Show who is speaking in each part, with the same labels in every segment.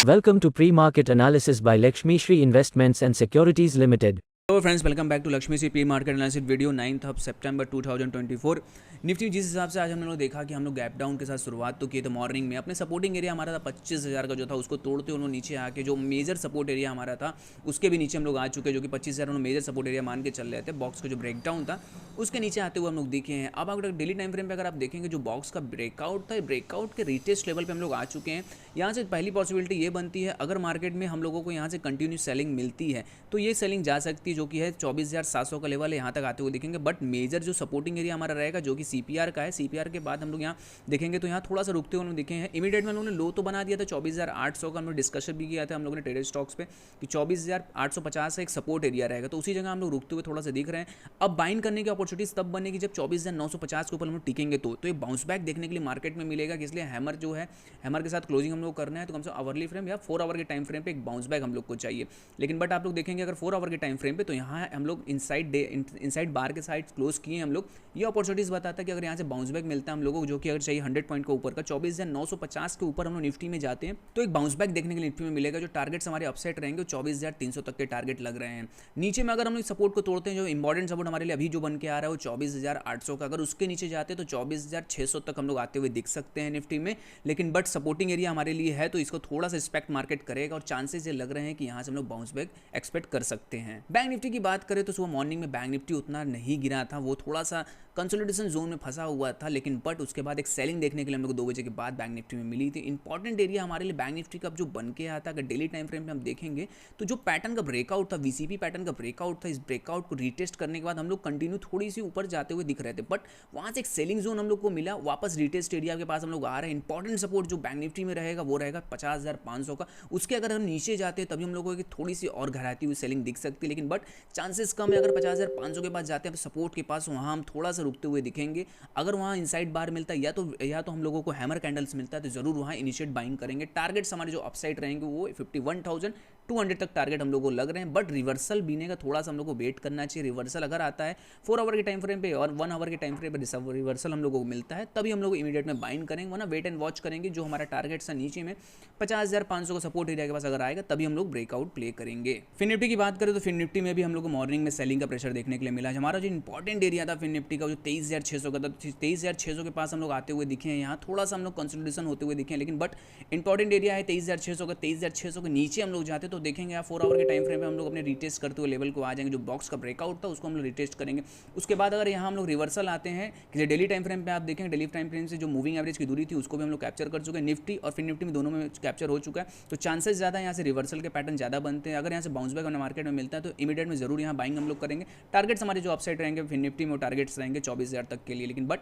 Speaker 1: Welcome to Pre-Market Analysis by Lakshmi Shri Investments and Securities Limited.
Speaker 2: Hello friends, welcome back to Lakshmi Shri pre market analysis video 9 सितंबर 2024। Nifty जिस हिसाब से आज हम लोग देखा कि हम लोग गैप डाउन के साथ शुरुआत तो किए थे मॉर्निंग में। अपने सपोर्टिंग एरिया हमारा था 25,000 का जो था उसको तोड़ते उन्होंने नीचे आके जो मेजर सपोर्ट एरिया हमारा था उसके भी नीचे हम लोग आ चुके हैं, जो कि 25,000 उन्होंने मेजर सपोर्ट एरिया मान के चल रहे थे। बॉक्स का जो ब्रेकडाउन था उसके नीचे आते हुए हम लोग देखे हैं। अब अगर डेली टाइम फ्रेम पे अगर आप देखेंगे जो बॉक्स का ब्रेकआउट था, ब्रेकआउट के रिटेस्ट लेवल पे हम लोग आ चुके हैं। यहाँ से पहली पॉसिबिलिटी ये बनती है, अगर मार्केट में हम लोगों को यहाँ से कंटिन्यू सेलिंग मिलती है तो ये सेलिंग जा सकती है, जो कि है 24,700 का लेवल है, यहाँ तक आते हुए दिखेंगे। बट मेजर जो सपोर्टिंग एरिया हमारा रहेगा जो कि सीपीआर का है, सीपीआर के बाद हम लोग यहाँ देखेंगे तो यहाँ थोड़ा सा रुकते हुए दिखे हैं। इमीडिएट में हम लोगों ने लो तो बना दिया था 24,800 का, हम लोग डिस्कशन भी किया था हम लोगों ने ट्रेडेड स्टॉक्स पे कि 24,850 एक सपोर्ट एरिया रहेगा, तो उसी जगह हम लोग रुकते हुए थोड़ा सा दिख रहे हैं। अब बाइंग करने की अपॉर्चुनिटीज तब बनेगी जब 24,950 के ऊपर हम लोग टिकेंगे तो ये बाउंस बैक देखने के लिए मार्केट में मिलेगा। कि इसलिए हैमर जो है, हैमर के साथ क्लोजिंग हम लोग करना है तो कम से कम आवरली फ्रेम या 4 आवर के टाइम फ्रेम पे एक बाउंस बैक हम लोग को चाहिए। लेकिन बट आप लोग देखेंगे अगर 4 आवर के टाइम फ्रेम पे तो यहाँ हम लोग इनसाइड बार के साइड क्लोज किए हम लोग। ये अपॉर्चुनिटीज बताता है कि अगर यहाँ से बाउंस बैक मिलता है हम लोगों को, जो कि अगर चाहिए 100 पॉइंट के ऊपर का 24,950 के ऊपर हम लोग निफ्टी में जाते हैं तो एक बाउंस बैक देखने के लिए निफ्टी में मिलेगा। जो टारगेट्स हमारे अपसेट रहेंगे 24,300 तक के टारगेट लग रहे हैं। नीचे में अगर हम लोग सपोर्ट को तोड़ते हैं, जो इंपॉर्टेंट सपोर्ट हमारे लिए अभी जो बन के आ रहा है वो 24,800 का, अगर उसके नीचे जाते हैं तो 24,600 तक हम लोग आते हुए दिख सकते हैं निफ्टी में। लेकिन बट सपोर्टिंग एरिया हमारे लिए है तो इसको थोड़ा सा रिस्पेक्ट मार्केट करेगा और चांसेस ये लग रहे हैं कि यहाँ से हम लोग बाउंस बैक एक्सपेक्ट कर सकते हैं। बैंक निफ्टी की बात करें तो सुबह मॉर्निंग में बैंक निफ्टी उतना नहीं गिरा था, वो थोड़ा सा कंसोलिडेशन जोन में फंसा हुआ था। लेकिन बट उसके बाद एक सेलिंग देखने के लिए हम लोग 2 बजे के बाद बैंक निफ्टी में मिली थी। इंपॉर्टेंट एरिया हमारे लिए बैंक निफ्टी का जो बन के आता है, अगर डेली टाइम फ्रेम में हम देखेंगे तो जो पैटर्न का ब्रेकआउट था, वीसीपी पैटर्न का ब्रेकआउट था, इस ब्रेकआउट को रिटेस्ट करने के बाद हम लोग कंटिन्यू थोड़ी सी ऊपर जाते हुए दिख रहे थे। बट वहाँ से एक सेलिंग जोन हम लोग को मिला, वापस रिटेस्ट एरिया के पास हम लोग आ रहे हैं। इंपॉर्टेंट सपोर्ट जो बैंक निफ्टी में रहेगा वो रहेगा 50,500 का। उसके अगर हम नीचे जाते हैं तभी हम लोगों को थोड़ी सी और घराती हुई सेलिंग दिख सकती है। लेकिन बट चांसेस कम है, अगर 50,500 के पास जाते हैं तो सपोर्ट के पास वहाँ हम थोड़ा सा रुकते हुए दिखेंगे। अगर वहाँ इनसाइड बार मिलता है या तो हम लोगों को हैमर कैंडल्स मिलता है तो जरूर वहाँ इनिशिएट बाइंग करेंगे। टारगेट्स हमारे जो अपसाइड रहेंगे वो 51,200 तक टारगेट हम लोगों को लग रहे हैं। बट रिवर्सल बीने का थोड़ा सा हम लोग को वेट करना चाहिए। रिवर्सल अगर आता है 4 आवर के टाइम फ्रेम पे और 1 आवर के टाइम फ्रेम पे रिवर्सल हम लोगों को मिलता है तभी हम लोग इमीडिएट में बाइंग करेंगे, वरना वेट एंड वॉच करेंगे। जो हमारा टारगेट्स है नीचे में 50,500 का सपोर्ट एरिया के पास अगर आएगा तभी हम लोग ब्रेकआउट प्ले करेंगे। फिन निफ्टी की बात करें तो फिन निफ्टी में भी हम लोग को मॉर्निंग में सेलिंग का प्रेशर देखने के लिए मिला। हमारा जो इंपॉर्टेंट एरिया था फिन निफ्टी का जो 23,600 का था, 23,600 के पास हम लोग आते हुए दिखे हैं। यहाँ थोड़ा सा हम लोग कंसोलिडेशन होते हुए दिखे हैं, लेकिन बट इंपॉर्टेंट एरिया है 23,600 का। 23,600 के नीचे हम लोग जाते तो देखेंगे यहाँ 4 आवर के टाइम फ्रेम पे हम लोग अपने रिटेस्ट करते हुए लेवल को आ जाएंगे। जो बॉक्स का ब्रेकआउट था उसको हम लोग रिटेस्ट करेंगे। उसके बाद अगर यहाँ हम लोग रिवर्सल आते हैं कि डेली टाइम फ्रेम पे आप देखेंगे, डेली टाइम फ्रेम से जो मूविंग एवरेज की दूरी थी उसको भी हम लोग कैप्चर कर चुके हैं। निफ्टी और फिन निफ्टी में दोनों में कैप्चर हो चुका है, तो चांसेस ज़्यादा यहाँ से रिवर्सल के पैटर्न ज़्यादा बनते हैं। अगर यहाँ से बाउंस बैक हमें मार्केट में मिलता है तो इमीडिएट में जरूर यहाँ बाइंग हम लोग करेंगे। टारगेट्स हमारे जो अपसाइड रहेंगे फिन निफ्टी में टारगेट्स रहेंगे 24,000 तक के लिए। लेकिन बट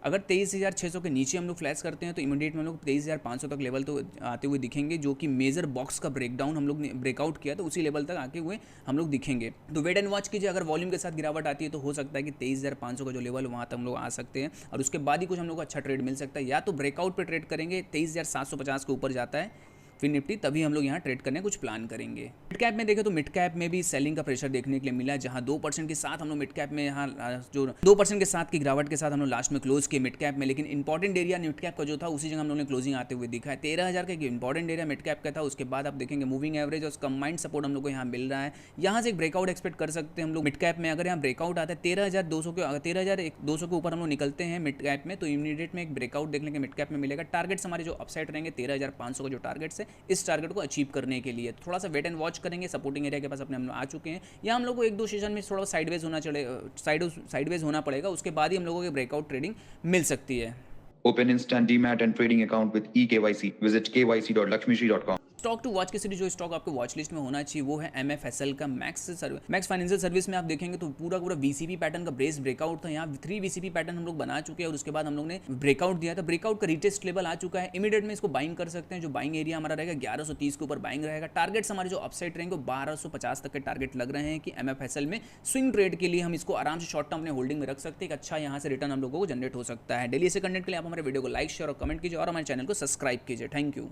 Speaker 2: अगर 23,600 के नीचे हम लोग फ्लैश करते हैं तो इमीडिएट में हम लोग 23,500 तक लेवल तो आते हुए दिखेंगे, जो कि मेजर बॉक्स का ब्रेकडाउन हम लोग ने ब्रेकआउट किया तो उसी लेवल तक आके हुए हम लोग दिखेंगे। तो वेट एंड वॉच कीजिए, अगर वॉल्यूम के साथ गिरावट आती है तो हो सकता है कि 23,500 का जो लेवल वहाँ तक हम लोग आ सकते हैं और उसके बाद ही कुछ हम लोग को अच्छा ट्रेड मिल सकता है। या तो ब्रेकआउट पर ट्रेड करेंगे, 23,750 के ऊपर जाता है फिन निफ्टी तभी हम लोग यहाँ ट्रेड करने कुछ प्लान करेंगे। मिड कैप में देखें तो मिड कैप में भी सेलिंग का प्रेशर देखने के लिए मिला, जहाँ 2% के साथ हम लोग मिड कैप में यहाँ जो 2% के साथ की गिरावट के साथ हम लोग लास्ट में क्लोज किए मिड कैप में। लेकिन इंपॉर्टेंट एरिया मिड कैप का जो था उसी जगह हम लोग ने क्लोजिंग आते हुए दिखा है। 13,000 का एक इंपॉर्टेंट एरिया मिड कैप का था। उसके बाद आप देखेंगे मूविंग एवरेज और कंबाइंड सपोर्ट हम लोग को यहाँ मिल रहा है। यहाँ से एक ब्रेकआउट एक्सपेक्ट कर सकते हैं हम लोग मिड कैप में। अगर यहाँ ब्रेकआउट आता है 13,200 के ऊपर हम लोग निकलते हैं मिड कैप में तो इमीडिएट में एक ब्रेकआउट देखने के मिड कैप में मिलेगा। टारगेट्स हमारे जो अपसाइड रहेंगे 13,500 का जो टारगेट्स है, इस टारगेट को अचीव करने के लिए थोड़ा सा वेट एंड वॉच करेंगे। सपोर्टिंग एरिया के पास अपने हम लोग आ चुके हैं, या हम लोग को 1-2 सेशन में थोड़ा साइडवेज होना पड़ेगा। उसके बाद ही हम लोगों को ब्रेकआउट ट्रेडिंग मिल सकती है।
Speaker 3: Open instant DMAT and trading account with eKYC. Visit kyc.lakshmishri.com.
Speaker 2: Stock to watch की सीरीज जो स्टॉक आपके वॉच लिस्ट में होना चाहिए वो है MFSL का मैक्स फाइनेंशियल सर्विस में आप देखेंगे तो पूरा VCP पैटर्न का ब्रेकआउट था। यहाँ 3 VCP पैटर्न हम लोग बना चुके हैं और उसके बाद हम लोग ने ब्रेकआउट दिया था। ब्रेकआउट का रिटेस्ट लेवल आ चुका है, इमीडिएट में इसको बाइंग कर सकते हैं। जो बाइंग एरिया हमारा रहेगा 1130 के ऊपर बाइंग रहेगा। टारगेट्स हमारे जो अपसाइड रहेंगे 1250 तक के टारगेट लग रहे हैं कि MFSL में स्विंग ट्रेड के लिए हम इसको आराम से शॉर्ट टर्म अपने होल्डिंग में रख सकते हैं। एक अच्छा यहाँ से रिटर्न हम लोगों को जनरेट हो सकता है। डेली से कंटेंट के लिए आप हमारे वीडियो को लाइक शेयर और कमेंट कीजिए और हमारे चैनल को सब्सक्राइब कीजिए। Thank you.